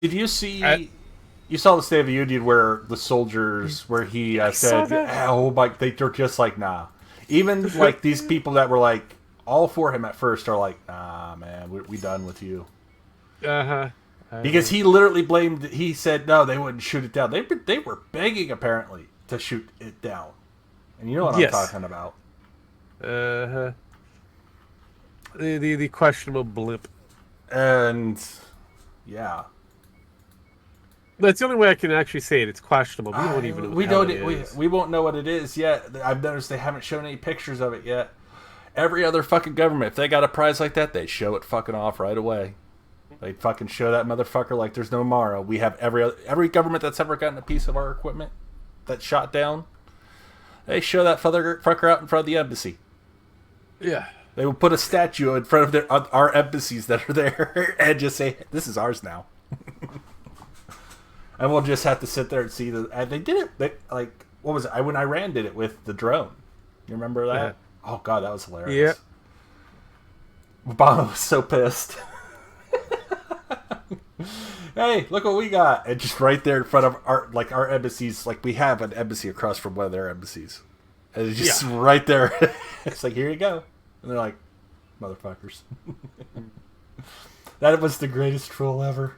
Did you see? You saw the State of the Union where the soldiers, where he said, "Oh, like they're just like nah." Even like these people that were like all for him at first are like, "Nah, man, we done with you." Uh-huh. Because he literally blamed. He said, "No, they wouldn't shoot it down." They were begging apparently to shoot it down, and you know what I'm Yes. talking about. Uh-huh. The questionable blip. And yeah, That's the only way I can actually say it. It's questionable. We don't even know what we the hell don't. it is. We won't know what it is yet. I've noticed they haven't shown any pictures of it yet. Every other fucking government, if they got a prize like that, they show it fucking off right away. They fucking show that motherfucker like there's no tomorrow. We have every government that's ever gotten a piece of our equipment that's shot down. They show that fucker out in front of the embassy. Yeah. They will put a statue in front of our embassies that are there and just say, "This is ours now." And we'll just have to sit there and see the. And they did it. Like, what was it? When Iran did it with the drone. You remember that? Yeah. Oh god, that was hilarious. Yeah. Obama was so pissed. Hey, look what we got! And just right there in front of our embassies, like we have an embassy across from one of their embassies, and it's just right there. It's like, here you go, and they're like, motherfuckers. That was the greatest troll ever.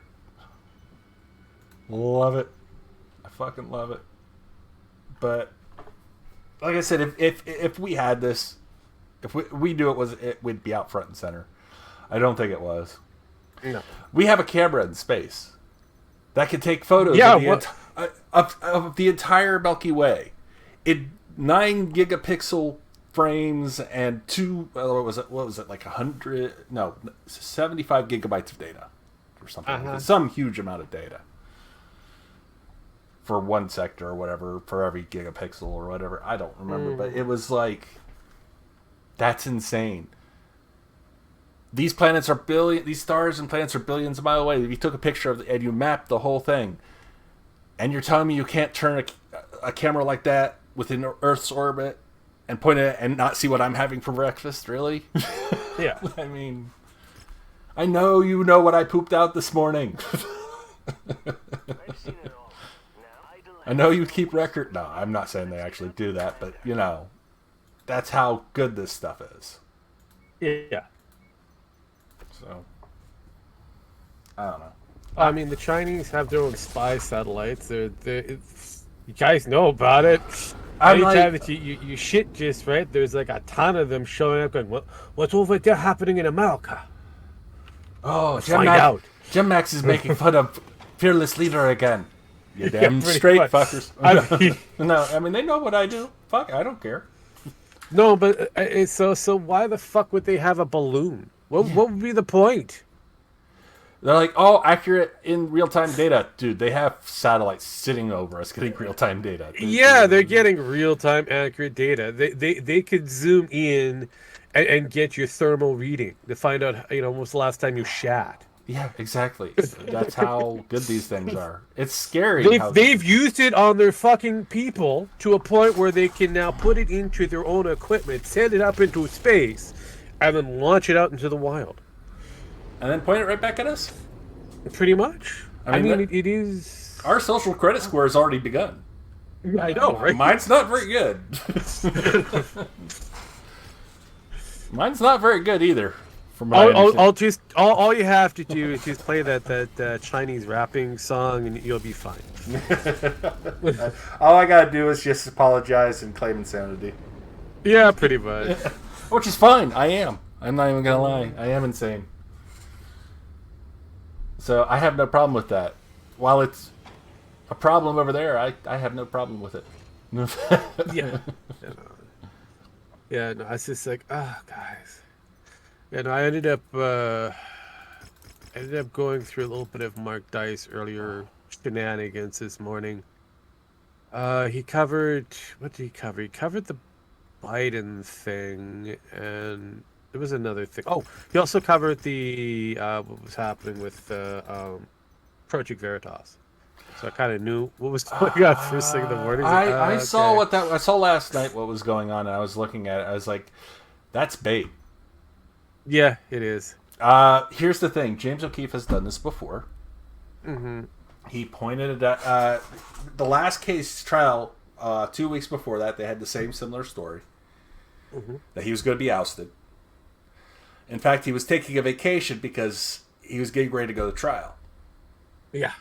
Love it. I fucking love it. But like I said, if we had this, if we knew it would be out front and center. I don't think it was. No. We have a camera in space that can take photos of the entire Milky Way in 9 gigapixel frames and what was it like 75 gigabytes of data or something like that. Some huge amount of data for one sector or whatever, for every gigapixel or whatever. I don't remember, but it was like, that's insane. These planets are these stars and planets are billions of miles away. If you took a picture of and you mapped the whole thing, and you're telling me you can't turn a camera like that within Earth's orbit and point it and not see what I'm having for breakfast, really? Yeah. I mean, I know you know what I pooped out this morning. I know you keep record. No, I'm not saying they actually do that, but you know, that's how good this stuff is. Yeah. So, I don't know. I mean, the Chinese have their own spy satellites. You guys know about it. Anytime that you shit just right, there's like a ton of them showing up going, what's over there happening in America? Oh, Jim Max is making fun of Fearless Leader again. You damn straight, much. Fuckers. No, I mean, they know what I do. Fuck, I don't care. No, but so why the fuck would they have a balloon? What would be the point? They're like, oh, accurate in real-time data. Dude, they have satellites sitting over us getting real-time data. They're getting real-time accurate data. They could zoom in and get your thermal reading to find out, when was the last time you shat. Yeah, exactly. That's how good these things are. It's scary. They've used it on their fucking people to a point where they can now put it into their own equipment, send it up into space, and then launch it out into the wild. And then point it right back at us? Pretty much. I mean, it is... Our social credit score has already begun. I know, right? Mine's not very good. Mine's not very good either. All you have to do is just play that Chinese rapping song and you'll be fine. All I gotta do is just apologize and claim insanity. Yeah, pretty much. Which is fine. I am. I'm not even gonna lie. I am insane. So I have no problem with that. While it's a problem over there, I have no problem with it. Yeah. Yeah, no, it's just like, guys. Yeah, no, I ended up going through a little bit of Mark Dice earlier shenanigans this morning. What did he cover? He covered the Biden thing, and there was another thing. Oh, he also covered the what was happening with Project Veritas. So I kind of knew what was going on first thing in the morning. I saw I saw last night what was going on, and I was looking at it. I was like, that's bait. Yeah, it is. Here's the thing. James O'Keefe has done this before. Mm-hmm. He pointed at the last case trial 2 weeks before that. They had the same similar story Mm-hmm. that he was going to be ousted. In fact, he was taking a vacation because he was getting ready to go to trial. Yeah.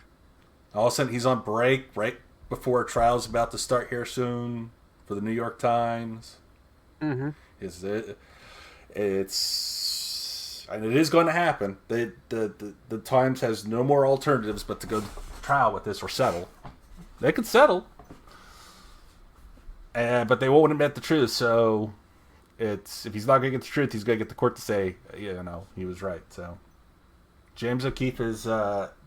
All of a sudden, he's on break right before trial's about to start here soon for the New York Times. Mm-hmm. It's and it is going to happen. The Times has no more alternatives but to go to trial with this or settle. They could settle, but they won't admit the truth. So it's if he's not going to get the truth, he's going to get the court to say, he was right. So James O'Keefe is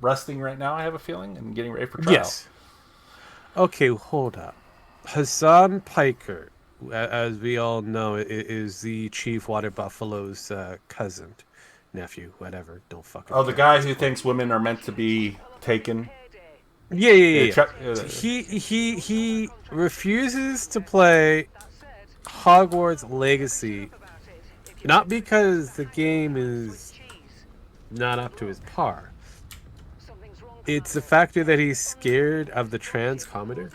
resting right now, I have a feeling, and getting ready for trial. Yes. Okay, hold up. Hassan Piker, as we all know, is the Chief Water Buffalo's cousin, nephew, whatever. Don't fucking. Oh, the guy who thinks women are meant to be taken. Yeah. He refuses to play Hogwarts Legacy, not because the game is not up to his par. It's the factor that he's scared of the trans Commodore.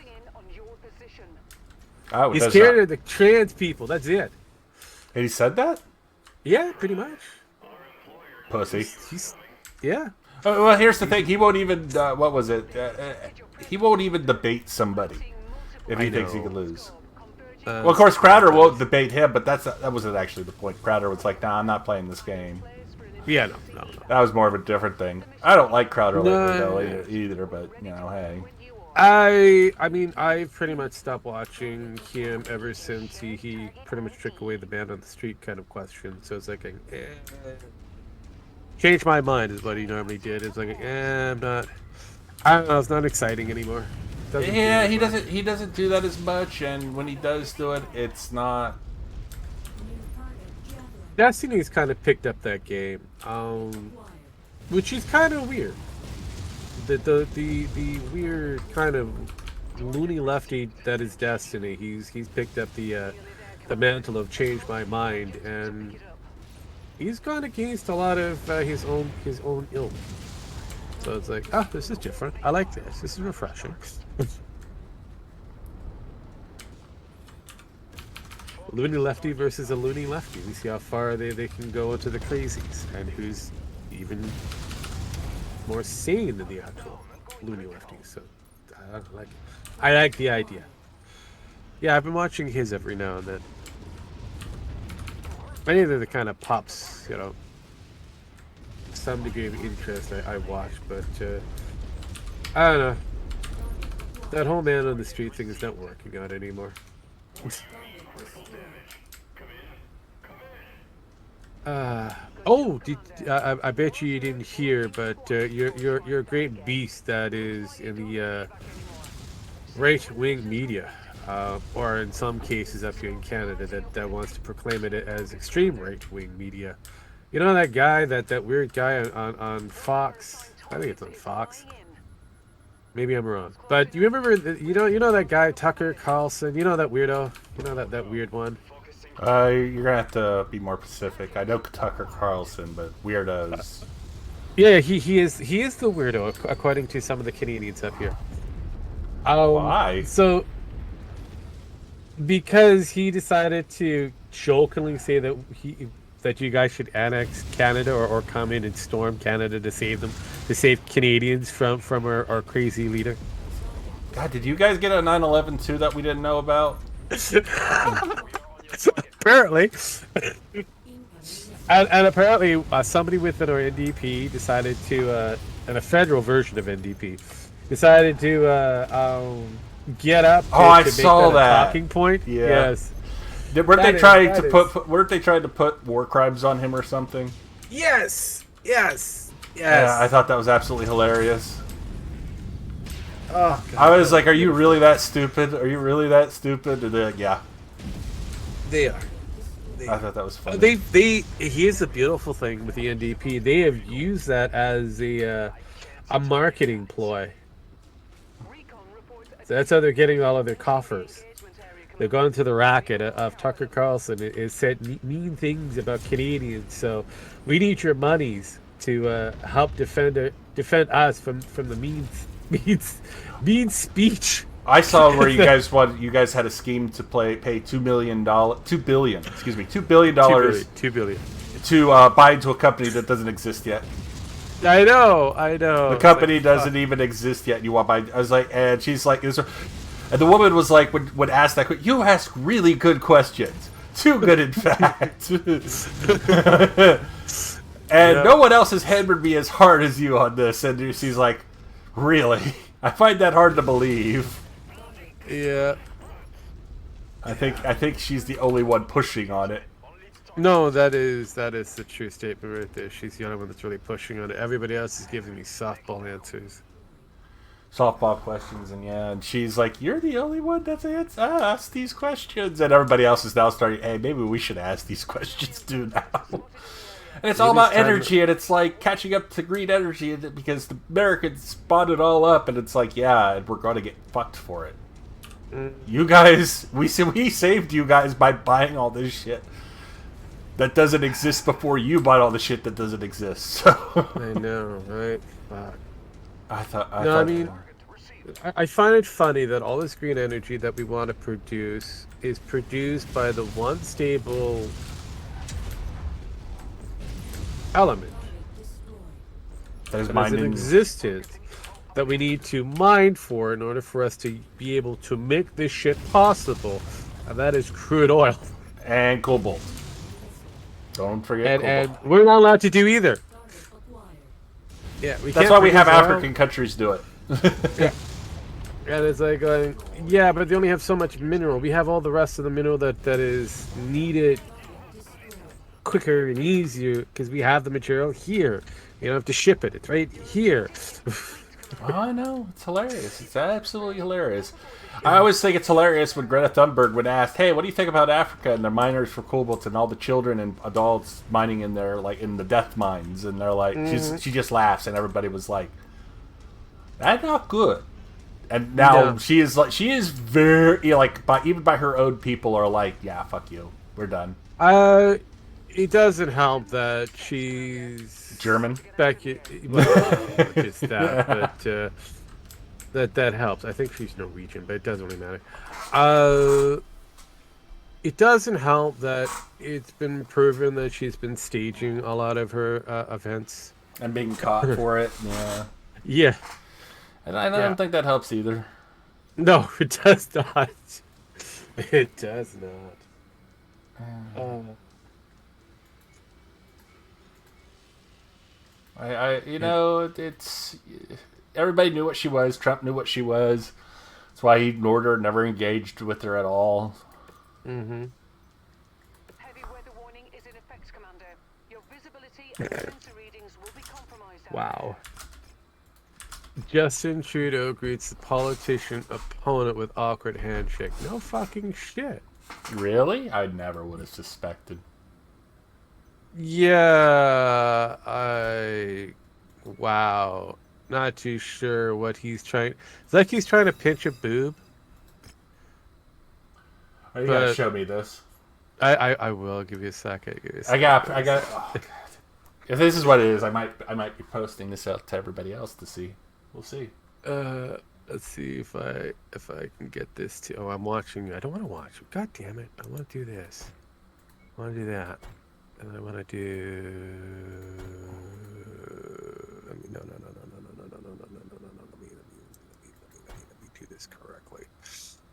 Oh, He's scared of the trans people. That's it. And he said that? Yeah, pretty much. Pussy. Yeah. Well, here's the thing. He won't even. What was it? He won't even debate somebody if he thinks he could lose. Well, of course, Crowder won't debate him, but that wasn't actually the point. Crowder was like, "Nah, I'm not playing this game." Yeah, no. That was more of a different thing. I don't like Crowder either, but hey. I mean, I've pretty much stopped watching him ever since he pretty much took away the band on the street kind of question. So it's like, change my mind is what he normally did. It's like, I'm not. I don't know. It's not exciting anymore. He doesn't do that as much, and when he does do it, it's not. Destiny's kind of picked up that game, which is kind of weird. The weird kind of loony lefty that is Destiny. He's picked up the mantle of change my mind, and he's gone against a lot of his own ilk. So it's like, this is different. I like this. This is refreshing. Loony lefty versus a loony lefty. We see how far they can go into the crazies, and who's even more sane than the actual loony lefty. So I like the idea. Yeah, I've been watching his every now and then. Many of the kind of pops, some degree of interest I watch, but I don't know. That whole man on the street thing is not working out anymore. I bet you didn't hear, but you're a great beast that is in the right-wing media, or in some cases up here in Canada that wants to proclaim it as extreme right-wing media. You know that guy, that weird guy on Fox? I think it's on Fox. Maybe I'm wrong. But you remember, you know that guy, Tucker Carlson? You know that weirdo? You know that weird one? You're going to have to be more specific. I know Tucker Carlson, but weirdos. Yeah, he is the weirdo, according to some of the Canadians up here. Why? So, because he decided to jokingly say that you guys should annex Canada or come in and storm Canada to save Canadians from our crazy leader. God, did you guys get a 9/11 too that we didn't know about? Apparently. and apparently somebody within our NDP decided to, and a federal version of NDP, decided to get up to I make saw that a talking point. Yeah. Yes. Weren't they trying to put war crimes on him or something? Yes. Yeah, I thought that was absolutely hilarious. Oh, God. I was like, "Are you really that stupid? Are you really that stupid?" And they're like, "Yeah." They are. I thought that was funny. Here's the beautiful thing with the NDP. They have used that as a marketing ploy. So that's how they're getting all of their coffers. They're going to the racket of Tucker Carlson. It said mean things about Canadians. So we need your monies to help defend defend us from the mean speech. I saw where you guys had a scheme to pay $2 billion $2 billion. to buy into a company that doesn't exist yet. I know. The It's company like, doesn't even exist yet. And you want to buy? I was like, and she's like, and the woman was like, would ask that. You ask really good questions. Too good, in fact. And no one else has hammered me as hard as you on this. And she's like, really? I find that hard to believe. Yeah. I think she's the only one pushing on it. No, that is the true statement right there. She's the only one that's really pushing on it. Everybody else is giving me softball answers. Softball questions, and she's like, you're the only one that's asked these questions. And everybody else is now starting, hey, maybe we should ask these questions too now. And it's all about energy, and it's like catching up to green energy because the Americans spun it all up, and it's like, yeah, and we're going to get fucked for it. You guys, we saved you guys by buying all this shit that doesn't exist before you bought all the shit that doesn't exist. So I know, right? Fuck. I find it funny that all this green energy that we want to produce is produced by the one stable element that is in existence that we need to mine for in order for us to be able to make this shit possible, and that is crude oil and cobalt. Don't forget cobalt. And we're not allowed to do either. Yeah, that's why we have African countries do it. Yeah. And it's like going, yeah, but they only have so much mineral. We have all the rest of the mineral that is needed quicker and easier because we have the material here. You don't have to ship it. It's right here. Oh, I know. It's hilarious. It's absolutely hilarious. I always think it's hilarious when Greta Thunberg would ask, hey, what do you think about Africa and their miners for cobalt and all the children and adults mining in there, like in the death mines? And they're like, she just laughs, and everybody was like, that's not good. And now she is very, like, even by her own people are like, yeah, fuck you. We're done. It doesn't help that she's German. Just that, but that helps. I think she's Norwegian, but it doesn't really matter. It doesn't help that it's been proven that she's been staging a lot of her events and being caught for it. Yeah. Yeah. And I don't think that helps either. No, it does not. It does not. It's everybody knew what she was. Trump knew what she was. That's why he ignored her, never engaged with her at all. Mm-hmm. Heavy weather warning is in effect, Commander. Your visibility and sensor readings will be compromised. Wow. Justin Trudeau greets the politician opponent with awkward handshake. No fucking shit. Really? I never would have suspected. Yeah, wow. Not too sure what he's trying. It's like he's trying to pinch a boob. Oh, you gotta show me this. I will give you a second. I got. Oh, God. If this is what it is, I might be posting this out to everybody else to see. We'll see. Let's see if I can get this to. Oh, I'm watching. I don't want to watch. God damn it! I want to do this. I want to do that. And I want to do. No. Let me do this correctly.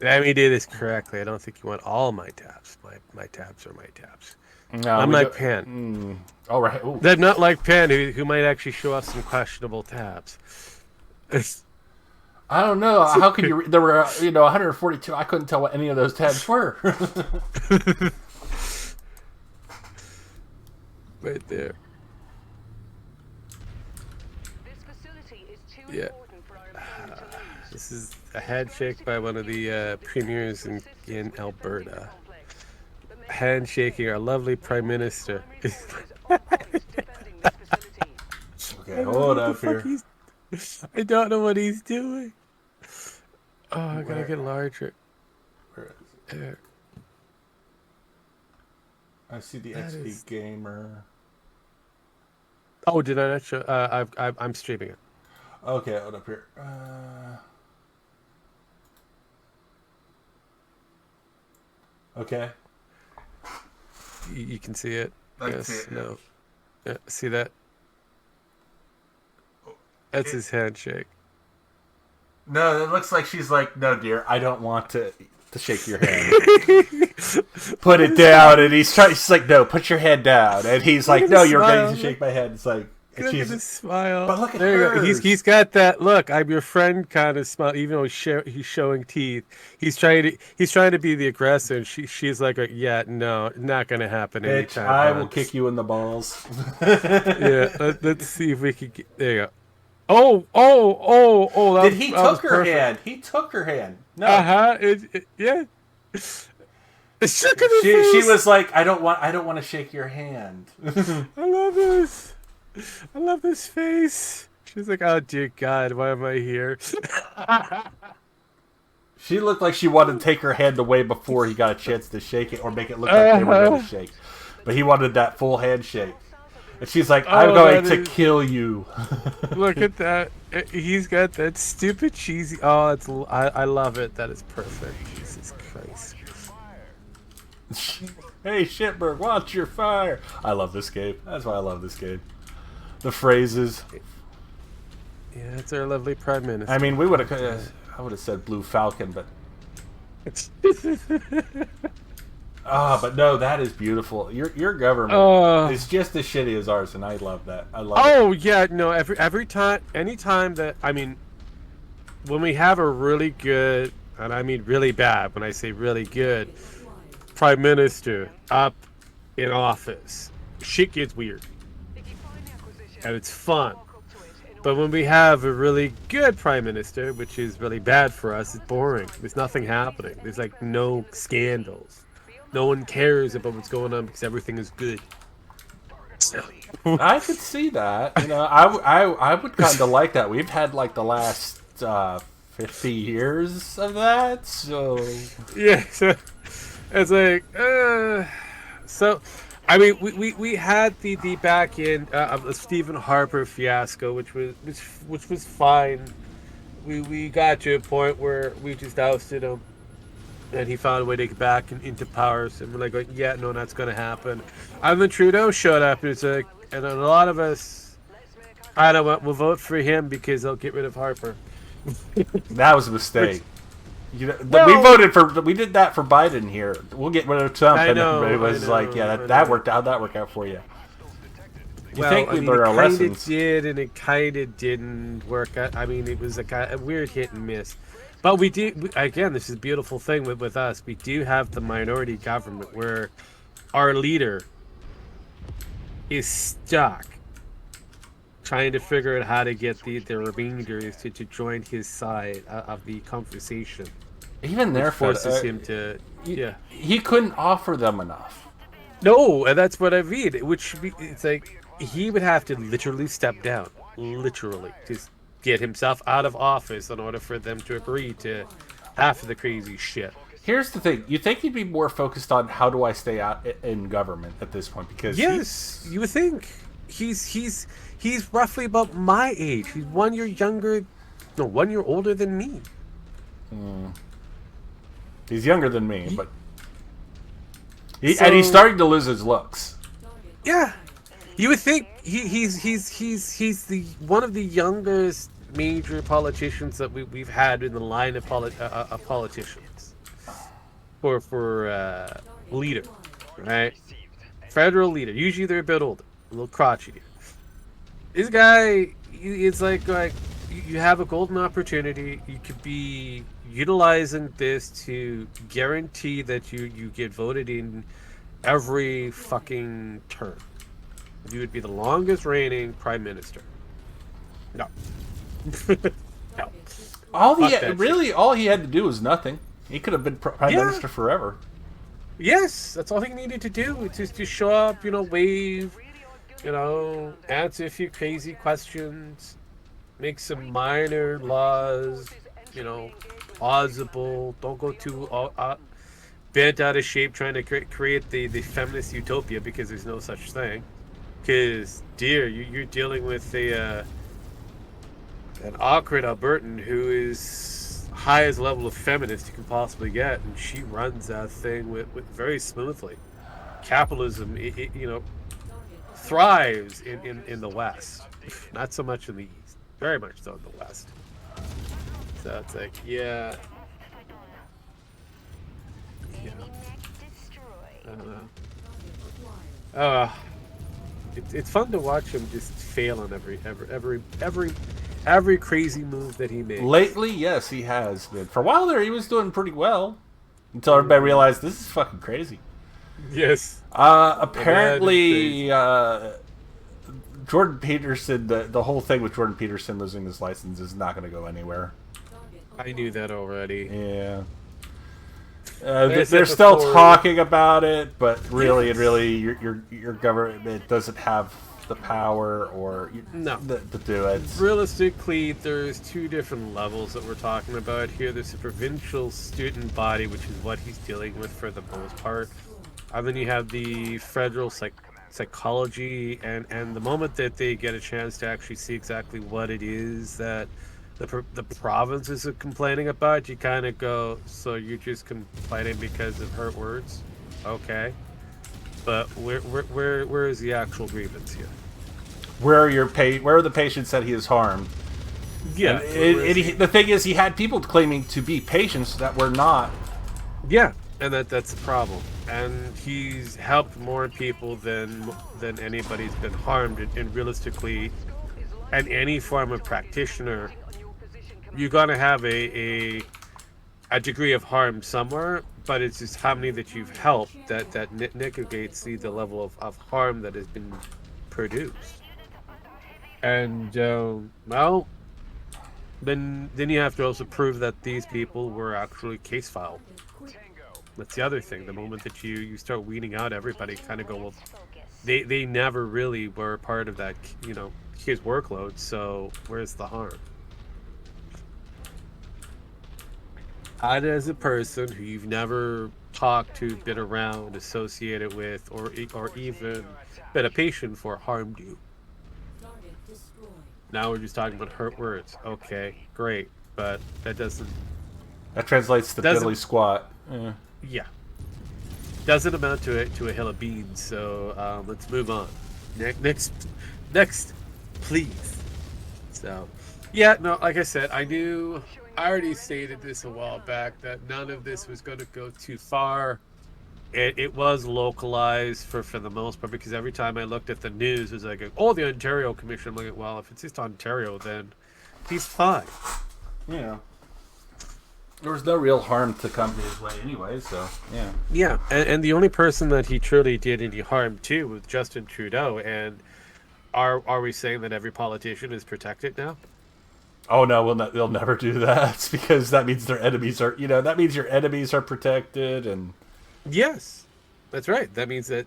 Let me do this correctly. I don't think you want all my tabs. My tabs are my tabs. No, I'm like Pan. All right. They're not like Pan, who might actually show off some questionable tabs. I don't know. How could you? There were 142. I couldn't tell what any of those tabs were. Right there. This facility is too important for our opponent to lose. This is a handshake by one of the premiers in Alberta. Handshaking our lovely Prime Minister. Okay, hold up here. I don't know what he's doing. Oh, I gotta get larger. Where is it? There. I see the XP Gamer. Oh, did I not show? I'm streaming it. Okay, hold up here. Okay. You can see it. I can Yes. see it, yeah. No. Yeah. See that? That's his handshake. No, it looks like she's like, no, dear, I don't want to shake your hand. Put it down, and she's like, no, put your head down, and he's like, no, you're getting to shake my hand. It's like, and Look at his smile. but look at there you go. hers. He's got that look. I'm your friend kind of smile. Even though he's showing teeth, he's trying to be the aggressor. And she's like, yeah, no, not gonna happen Bitch, anytime. I will kick you in the balls. Yeah, let's see if we can get. There you go. Oh! Did he took her hand? He took her hand. No. Yeah. It shook in her She face. was like, I don't want to shake your hand. I love this. I love this face. She's like, oh dear God, why am I here? She looked like she wanted to take her hand away before he got a chance to shake it or make it look like they were going to shake. But he wanted that full handshake. And she's like, I'm going to kill you. Look at that. He's got that stupid cheesy. Oh, I love it. That is perfect. Jesus Christ. Hey, Shitberg, watch your fire. I love this game. That's why I love this game. The phrases. Yeah, it's our lovely Prime Minister. I mean, I would have said Blue Falcon, but... but no, that is beautiful. Your government is just as shitty as ours, and I love that. I love it. Oh, yeah, no, every time, anytime that, I mean, when we have a really good, and I mean really bad, when I say really good, Prime Minister up in office, shit gets weird. And it's fun. But when we have a really good Prime Minister, which is really bad for us, it's boring. There's nothing happening. There's like no scandals. No one cares about what's going on because everything is good. I could see that. You know, I would kind of like that. We've had like the last 50 years of that, so yeah. So it's like, so. I mean, we had the back end of the Stephen Harper fiasco, which was fine. We got to a point where we just ousted him, and he found a way to get back into power. So we're like, yeah, no, that's going to happen. And then Trudeau showed up, and it's like, and a lot of us, I don't know, we'll vote for him because they'll get rid of Harper. That was a mistake. We did that for Biden here. We'll get rid of Trump, and everybody was like, "Yeah, that worked out. That worked out for you." You think we learned our lessons? It did, and it kind of didn't work out. I mean, it was a weird hit and miss. But we do. Again, this is a beautiful thing with us. We do have the minority government where our leader is stuck trying to figure out how to get the remainders to join his side of the conversation. Even there forces him to, he couldn't offer them enough. No, and that's what I mean. It's like he would have to literally step down, literally, to get himself out of office in order for them to agree to half of the crazy shit. Here's the thing: you think he'd be more focused on how do I stay out in government at this point? Because yes, you would think he's roughly about my age. He's 1 year younger, no, 1 year older than me. He's younger than me, but and he's starting to lose his looks. Yeah, you would think he's the one of the youngest major politicians that we've had in the line of politicians for leader, right? Federal leader. Usually they're a bit older, a little crotchety. This guy, it's like you have a golden opportunity. You could be utilizing this to guarantee that you get voted in every fucking term. You would be the longest reigning prime minister. No. No. All he had to do was nothing. He could have been prime minister forever. Yes, that's all he needed to do. Was just to show up, wave, answer a few crazy questions, make some minor laws, plausible. Don't go too bent out of shape trying to create the feminist utopia, because there's no such thing. Because, dear, you're dealing with an awkward Albertan who is highest level of feminist you can possibly get, and she runs that thing with very smoothly. Capitalism, thrives in the West, not so much in the East. Very much so in the West. So it's like, yeah, you know, I don't know. It's fun to watch him just fail on every crazy move that he makes. Lately, yes, he has been. For a while there, he was doing pretty well until everybody realized this is fucking crazy. Yes. Apparently, Jordan Peterson, the whole thing with Jordan Peterson losing his license is not going to go anywhere. I knew that already. Yeah. They're still talking about it, but really, your government doesn't have the power or to do it. Realistically, there's two different levels that we're talking about here. There's a provincial student body, which is what he's dealing with for the most part. And then you have the federal psychology, and the moment that they get a chance to actually see exactly what it is that the provinces are complaining about, you kind of go, so you're just complaining because of hurt words? Okay. But where is the actual grievance here? Where are the patients that he has harmed? Yeah. The thing is, he had people claiming to be patients that were not. Yeah, and that's the problem. And he's helped more people than anybody's been harmed. And realistically, and any form of practitioner, you're gonna have a degree of harm somewhere, but it's just how many that you've helped that negates the level of harm that has been produced. And well, then you have to also prove that these people were actually case filed. That's the other thing. The moment that you start weeding out everybody, kind of go, well, they never really were part of that, his workload. So where's the harm? As a person who you've never talked to, been around, associated with, or even been a patient for, harmed you. Now we're just talking about hurt words. Okay, great, but that doesn't. That translates to diddly squat. Yeah, doesn't amount to a hill of beans. So let's move on. Next, please. So, yeah, no, like I said, I already stated this a while back that none of this was going to go too far. It was localized for the most part, because every time I looked at the news, it was like, oh, the Ontario Commission. I'm like, well, if it's just Ontario, then he's fine. Yeah. There was no real harm to come his way anyway, so, yeah. Yeah, and the only person that he truly did any harm to was Justin Trudeau. And are we saying that every politician is protected now? Oh no, they'll never do that, because that means their enemies are, that means your enemies are protected, and yes, that's right. That means that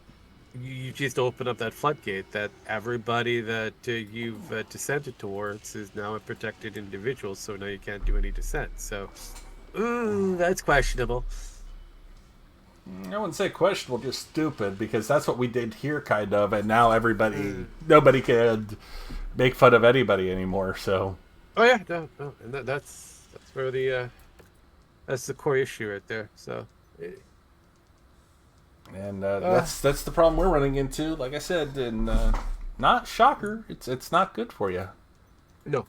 you just open up that floodgate that everybody that you've dissented towards is now a protected individual. So now you can't do any dissent. So, that's questionable. I wouldn't say questionable, just stupid, because that's what we did here, kind of, and now nobody can make fun of anybody anymore. So. Oh yeah, no, and that's where that's the core issue right there. So, and that's the problem we're running into. Like I said, and not shocker, it's not good for you. No,